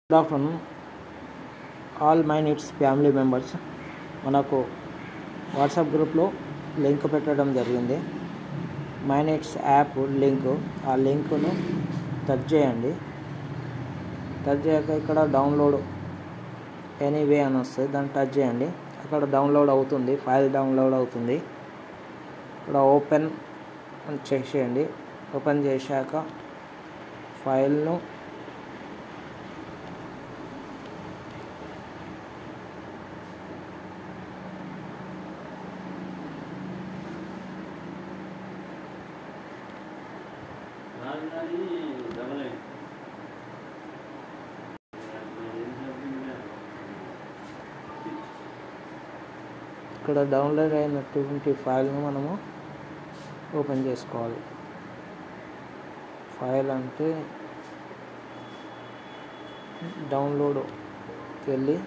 Good afternoon all my needs family members. మనకు WhatsApp గ్రూప్లో link పెట్టడం జరిగింది. మై నీడ్స్ యాప్ లింక్, ఆ లింకును టచ్ చేయండి. టచ్ చేయాక ఇక్కడ డౌన్లోడ్ ఎనీవే అని వస్తుంది, దాన్ని టచ్ చేయండి. అక్కడ డౌన్లోడ్ అవుతుంది, ఫైల్ డౌన్లోడ్ అవుతుంది. ఇక్కడ ఓపెన్ అని చేసేయండి. ఓపెన్ చేశాక ఫైల్ను ఇక్కడ డౌన్లోడ్ అయినటువంటి ఫైల్ను మనము ఓపెన్ చేసుకోవాలి. ఫైల్ అంటే డౌన్లోడ్కి వెళ్ళి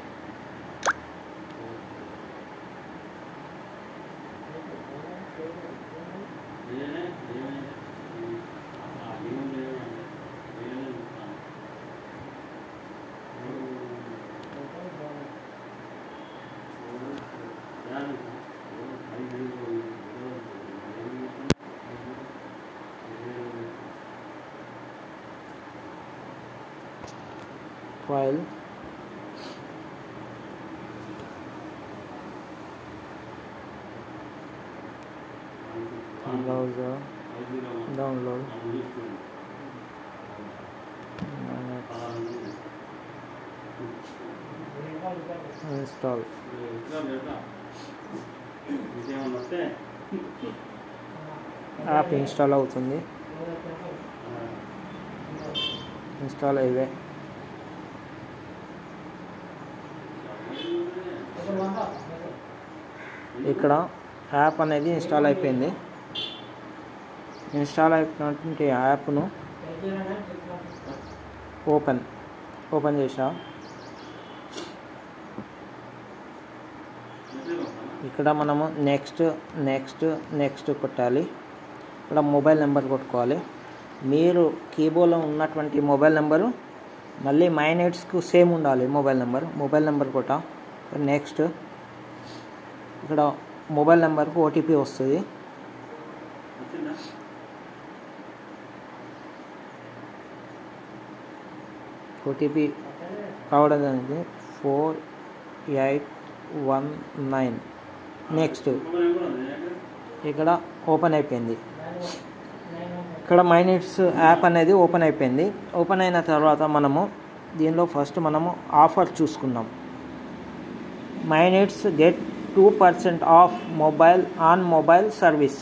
file browser download install. App install అవుతుంది. ఇన్స్టాల్ అయ్యే ఇక్కడ యాప్ అనేది ఇన్స్టాల్ అయిపోయింది. ఇన్స్టాల్ అయిపోయినటువంటి యాప్ను ఓపెన్ చేసా. ఇక్కడ మనము నెక్స్ట్ కొట్టాలి. ఇక్కడ మొబైల్ నెంబర్ కొట్టుకోవాలి. మీరు కీబోర్డ్లో ఉన్నటువంటి మొబైల్ నెంబరు మళ్ళీ మై నీడ్స్కు సేమ్ ఉండాలి. మొబైల్ నెంబర్ కొట్ట. నెక్స్ట్ ఇక్కడ మొబైల్ నెంబర్కు ఓటీపీ వస్తుంది. ఓటీపీ రావడం అనేది 4819. నెక్స్ట్ ఇక్కడ ఓపెన్ అయిపోయింది. ఇక్కడ మై నీడ్స్ యాప్ అనేది ఓపెన్ అయిపోయింది. ఓపెన్ అయిన తర్వాత మనము దీనిలో ఫస్ట్ మనము ఆఫర్ చూసుకుందాం. My needs get 2% of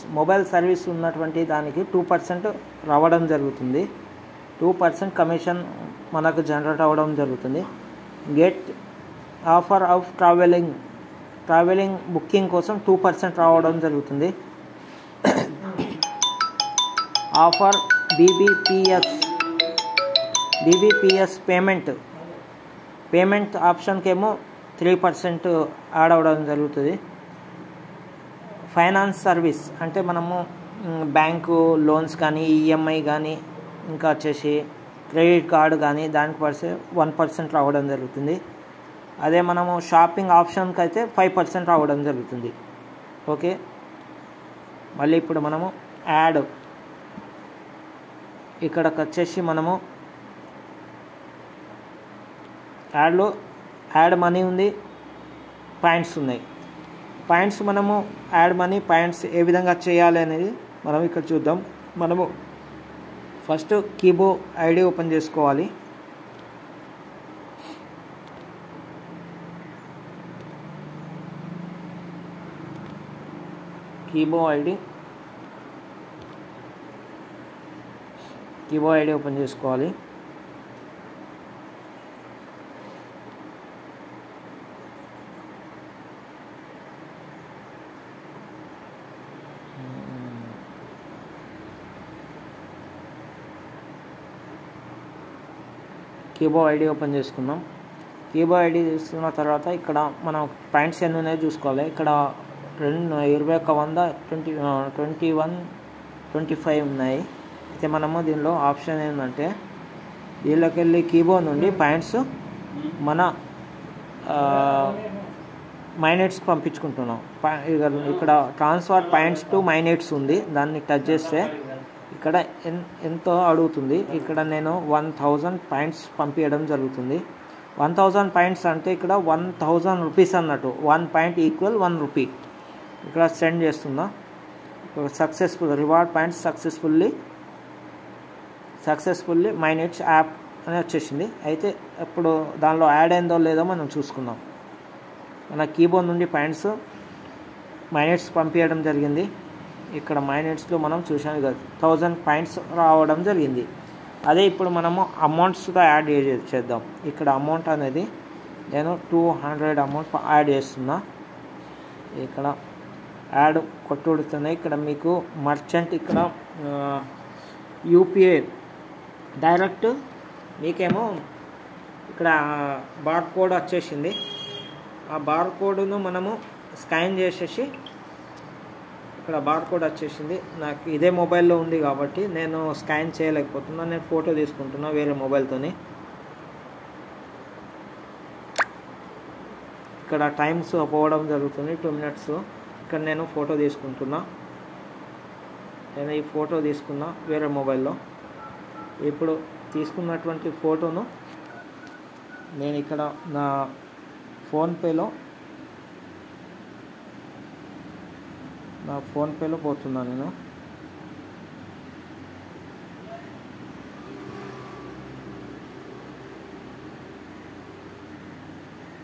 mobile service ఉన్నటువంటి దానికి 2% రావడం జరుగుతుంది. 2% కమిషన్ మనకు జనరేట్ అవ్వడం జరుగుతుంది. Get offer of travelling booking కోసం 2% రావడం జరుగుతుంది. ఆఫర్ బీబీపీఎస్ పేమెంట్ ఆప్షన్కి ఏమో 3% యాడ్ అవ్వడం జరుగుతుంది. ఫైనాన్స్ సర్వీస్ అంటే మనము బ్యాంకు లోన్స్ కానీ, ఈఎంఐ కానీ, ఇంకా వచ్చేసి క్రెడిట్ కార్డు కానీ దానికి 1% రావడం జరుగుతుంది. అదే మనము షాపింగ్ ఆప్షన్కి అయితే 5% రావడం జరుగుతుంది. ఓకే, మళ్ళీ ఇప్పుడు మనము ఇక్కడికి వచ్చేసి మనము యాడ్ మనీ ఉంది, పాయింట్స్ ఉన్నాయి. పాయింట్స్ మనము యాడ్ మనీ పాయింట్స్ ఏ విధంగా చేయాలి అనేది మనం ఇక్కడ చూద్దాం. మనము ఫస్ట్ కీబో ఐడి ఓపెన్ చేసుకోవాలి. కీబో ఐడి ఓపెన్ చేసుకోవాలి. కీబో ఐడి ఓపెన్ చేసుకుందాం. కీబో ఐడి తీసుకున్న తర్వాత ఇక్కడ మనం పాయింట్స్ ఎన్ని ఉన్నాయో చూసుకోవాలి. ఇక్కడ 21 25 ఉన్నాయి. అయితే మనము దీనిలో ఆప్షన్ ఏంటంటే దీనిలోకి వెళ్ళి కీబోర్డ్ నుండి పాయింట్స్ మన మైనెట్స్కి పంపించుకుంటున్నాం. ఇక్కడ ట్రాన్స్ఫర్ పాయింట్స్ టు మైనెట్స్ ఉంది, దాన్ని టచ్ చేస్తే ఇక్కడ ఎంతో అడుగుతుంది. ఇక్కడ నేను 1000 పాయింట్స్ పంపించడం జరుగుతుంది. 1000 పాయింట్స్ అంటే ఇక్కడ 1000 రూపీస్ అన్నట్టు. 1 పాయింట్ ఈక్వల్ 1 రూపీ. ఇక్కడ సెండ్ చేస్తున్నా. సక్సెస్ఫుల్ రివార్డ్ పాయింట్స్ సక్సెస్ఫుల్లీ మైనెట్స్ యాప్ అని వచ్చేసింది. అయితే ఇప్పుడు దానిలో యాడ్ అయిందో లేదో మనం చూసుకుందాం. మన కీబోర్డ్ నుండి మైనెట్స్ పంపించడం జరిగింది. ఇక్కడ మైనెట్స్లో మనం చూసాను కదా 1000 పాయింట్స్ రావడం జరిగింది. అదే ఇప్పుడు మనము అమౌంట్స్తో యాడ్ చేద్దాం. ఇక్కడ అమౌంట్ అనేది నేను 200 అమౌంట్ యాడ్ చేస్తున్నా. ఇక్కడ యాడ్ కొట్టుడుతున్నాయి. ఇక్కడ మీకు మర్చెంట్ ఇక్కడ యూపీఐ డైరెక్ట్ మీకేమో ఇక్కడ బార్ కోడ్ వచ్చేసింది. ఆ బార్ కోడ్ను మనము స్కాన్ చేసేసి ఇక్కడ బార్ కోడ్ వచ్చేసింది. నాకు ఇదే మొబైల్లో ఉంది కాబట్టి నేను స్కాన్ చేయలేకపోతున్నా. నేను ఫోటో తీసుకుంటున్నా వేరే మొబైల్తోని. ఇక్కడ టైమ్స్ పోవడం జరుగుతుంది 2 minutes. ఇక్కడ నేను ఫోటో తీసుకుంటున్నా. నేను ఈ ఫోటో తీసుకున్నా వేరే మొబైల్లో. ఇప్పుడు తీసుకున్నటువంటి ఫోటోను నేను ఇక్కడ నా ఫోన్పేలో పోతున్నాను. నేను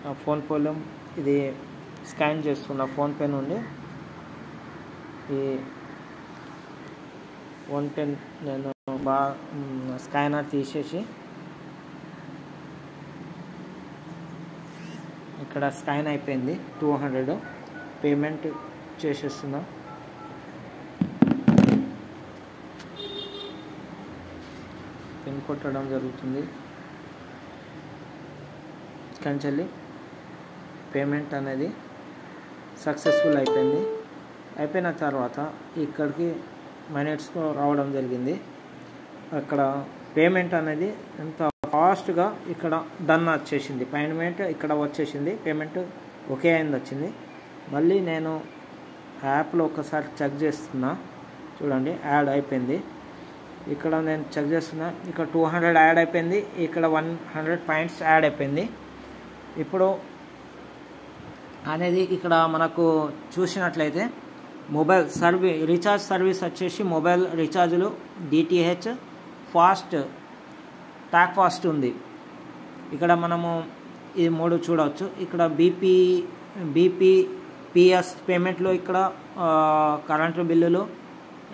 నా ఫోన్పేలో ఇది స్కాన్ చేస్తున్నా. ఫోన్పే నుండి ఈ 110 నేను స్కానర్ తీసేసి ఇక్కడ స్కాన్ అయిపోయింది. 200 పేమెంట్ చేసేస్తున్నా. పిన్ కొట్టడం జరుగుతుంది. కంచెల్లి పేమెంట్ అనేది సక్సెస్ఫుల్ అయిపోయింది. అయిపోయిన తర్వాత ఇక్కడికి మైనెట్స్లో రావడం జరిగింది. అక్కడ పేమెంట్ అనేది ఎంత ఫాస్ట్గా ఇక్కడ డన్ వచ్చేసింది. పేమెంట్ ఇక్కడ వచ్చేసింది. పేమెంట్ ఓకే అయింది వచ్చింది. మళ్ళీ నేను యాప్లో ఒకసారి చెక్ చేస్తున్నా. చూడండి యాడ్ అయిపోయింది. ఇక్కడ నేను చెక్ చేస్తున్నా. ఇక్కడ 200 యాడ్ అయిపోయింది. ఇక్కడ 100 పాయింట్స్ యాడ్ అయిపోయింది. ఇప్పుడు అనేది ఇక్కడ మనకు చూసినట్లయితే మొబైల్ రీఛార్జ్ సర్వీస్ వచ్చేసి మొబైల్ రీఛార్జ్లు డిటిహెచ్ ఫాస్ట్ టాక్ ఫాస్ట్ ఉంది. ఇక్కడ మనము ఈ 3 చూడవచ్చు. ఇక్కడ బీపీపీఎస్ పేమెంట్లో ఇక్కడ కరెంటు బిల్లులు,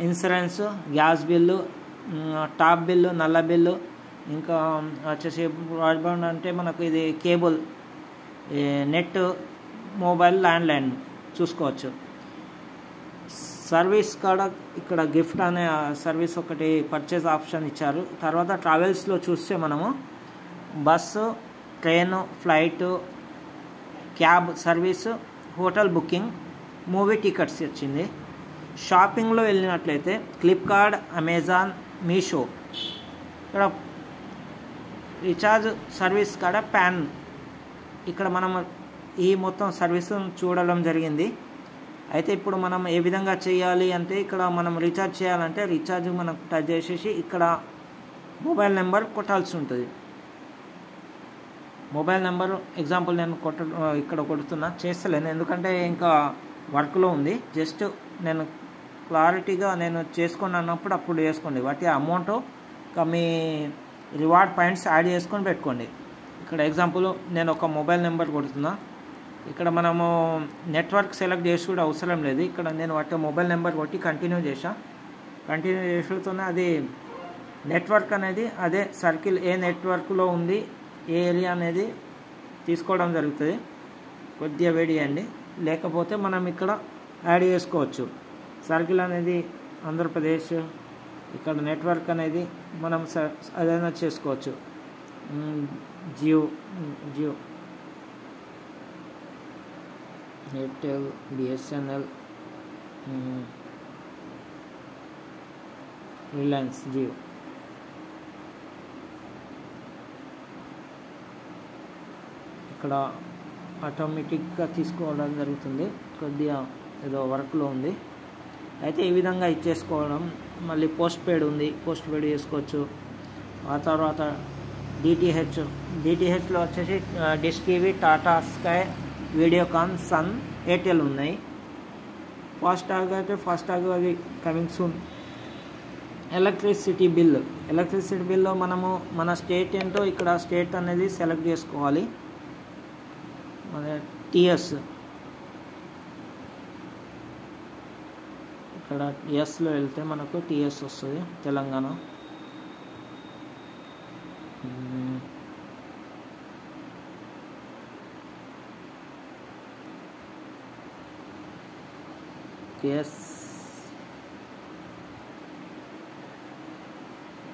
insurance, gas bill, top bill, నల్ల బిల్లు, ఇంకా వచ్చేసి బ్రాడ్బ్యాండ్ అంటే మనకు ఇది కేబుల్, నెట్, మొబైల్, ల్యాండ్లైన్ చూసుకోవచ్చు. సర్వీస్ కూడా ఇక్కడ గిఫ్ట్ అనే సర్వీస్ ఒకటి పర్చేజ్ ఆప్షన్ ఇచ్చారు. తర్వాత ట్రావెల్స్లో చూస్తే మనము bus, train, flight, cab service, hotel booking, movie tickets వచ్చింది. షాపింగ్లో వెళ్ళినట్లయితే ఫ్లిప్కార్ట్, అమెజాన్, మీషో. ఇక్కడ రీఛార్జ్ సర్వీస్ కాడ ప్యాన్ ఇక్కడ మనం ఈ మొత్తం సర్వీస్ చూడడం జరిగింది. అయితే ఇప్పుడు మనం ఏ విధంగా చేయాలి అంటే ఇక్కడ మనం రీఛార్జ్ చేయాలంటే రీఛార్జ్ మనం టచ్ చేసేసి ఇక్కడ మొబైల్ నెంబర్ కొట్టాల్సి ఉంటుంది. మొబైల్ నెంబర్ ఎగ్జాంపుల్ నేను ఇక్కడ కొడుతున్నా, చేస్తలేను ఎందుకంటే ఇంకా వర్క్లో ఉంది. జస్ట్ నేను క్లారిటీగా నేను చేసుకోండి అన్నప్పుడు అప్పుడు చేసుకోండి. వాటి అమౌంట్ మీ రివార్డ్ పాయింట్స్ యాడ్ చేసుకొని పెట్టుకోండి. ఇక్కడ ఎగ్జాంపుల్ నేను ఒక మొబైల్ నెంబర్ కొడుతున్నా. ఇక్కడ మనము నెట్వర్క్ సెలెక్ట్ చేసి కూడా అవసరం లేదు. ఇక్కడ నేను వాటి మొబైల్ నెంబర్ కొట్టి కంటిన్యూ చేసుతూనే అది నెట్వర్క్ అనేది అదే సర్కిల్ ఏ నెట్వర్క్లో ఉంది, ఏ ఏరియా అనేది తీసుకోవడం జరుగుతుంది. కొద్దిగా వెయిట్ చేయండి, లేకపోతే మనం ఇక్కడ యాడ్ చేసుకోవచ్చు. సర్కిల్ అనేది ఆంధ్రప్రదేశ్, ఇక్కడ నెట్వర్క్ అనేది మనం అదైనా చేసుకోవచ్చు. జియో, ఎయిర్టెల్, బిఎస్ఎన్ఎల్, రిలయన్స్ జియో. ఇక్కడ ఆటోమేటిక్గా తీసుకోవడం జరుగుతుంది. కొద్దిగా ఏదో వర్క్లో ఉంది. అయితే ఈ విధంగా ఇచ్చేసుకోవడం. మళ్ళీ పోస్ట్ పెయిడ్ ఉంది, పోస్ట్ పెయిడ్ చేసుకోవచ్చు. ఆ తర్వాత డిటిహెచ్లో వచ్చేసి dish TV, Tata sky, Videocon, Sun, Airtel ఉన్నాయి. ఫాస్టాగ్ అయితే ఫాస్టాగ్ అది కమింగ్ సూన్. ఎలక్ట్రిసిటీ బిల్లు మనము మన స్టేట్ ఏంటో ఇక్కడ స్టేట్ అనేది సెలెక్ట్ చేసుకోవాలి. మన టిఎస్ ఇక్కడ ఎస్లో వెళ్తే మనకు టిఎస్ వస్తుంది, తెలంగాణ. ఎస్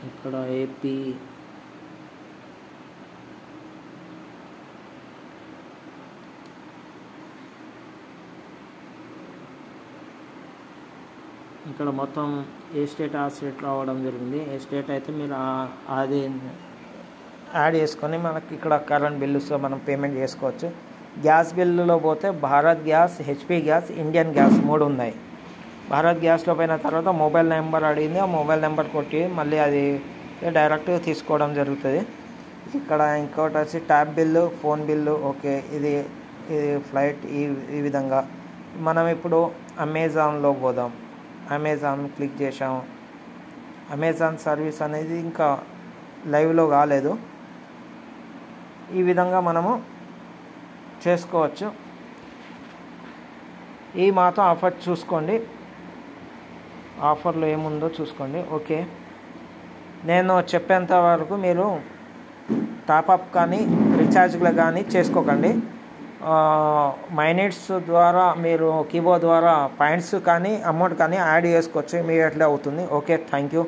ఇక్కడ ఏపీ, ఇక్కడ మొత్తం ఏ స్టేట్ ఆ స్టేట్ రావడం జరిగింది. ఏ స్టేట్ అయితే మీరు అది యాడ్ చేసుకొని మనకి ఇక్కడ కరెంట్ బిల్లుస్ మనం పేమెంట్ చేసుకోవచ్చు. గ్యాస్ బిల్లులో పోతే Bharat gas, HP gas, Indian gas 3 ఉన్నాయి. భారత్ గ్యాస్లో పోయిన తర్వాత మొబైల్ నెంబర్ అడిగింది. ఆ మొబైల్ నెంబర్ కొట్టి మళ్ళీ అది డైరెక్ట్ తీసుకోవడం జరుగుతుంది. ఇక్కడ ఇంకోటి వచ్చి tab bill, phone bill. Okay, ఇది ఫ్లైట్. ఈ విధంగా మనం ఇప్పుడు అమెజాన్లో పోదాం. అమెజాన్ క్లిక్ చేసాము. అమెజాన్ సర్వీస్ అనేది ఇంకా లైవ్లో కాలేదు. ఈ విధంగా మనము చేసుకోవచ్చు. ఈ మాత్రం ఆఫర్ చూసుకోండి, ఆఫర్లో ఏముందో చూసుకోండి. ఓకే, నేను చెప్పేంత వరకు మీరు టాప్అప్ కానీ రీఛార్జ్లు కానీ చేసుకోకండి. మైనిట్స్ ద్వారా మీరు కీబోర్డ్ ద్వారా పాయింట్స్ కానీ అమౌంట్ కానీ యాడ్ చేసుకోవచ్చు, ఇమీడియట్లీ అవుతుంది. Okay, thank you.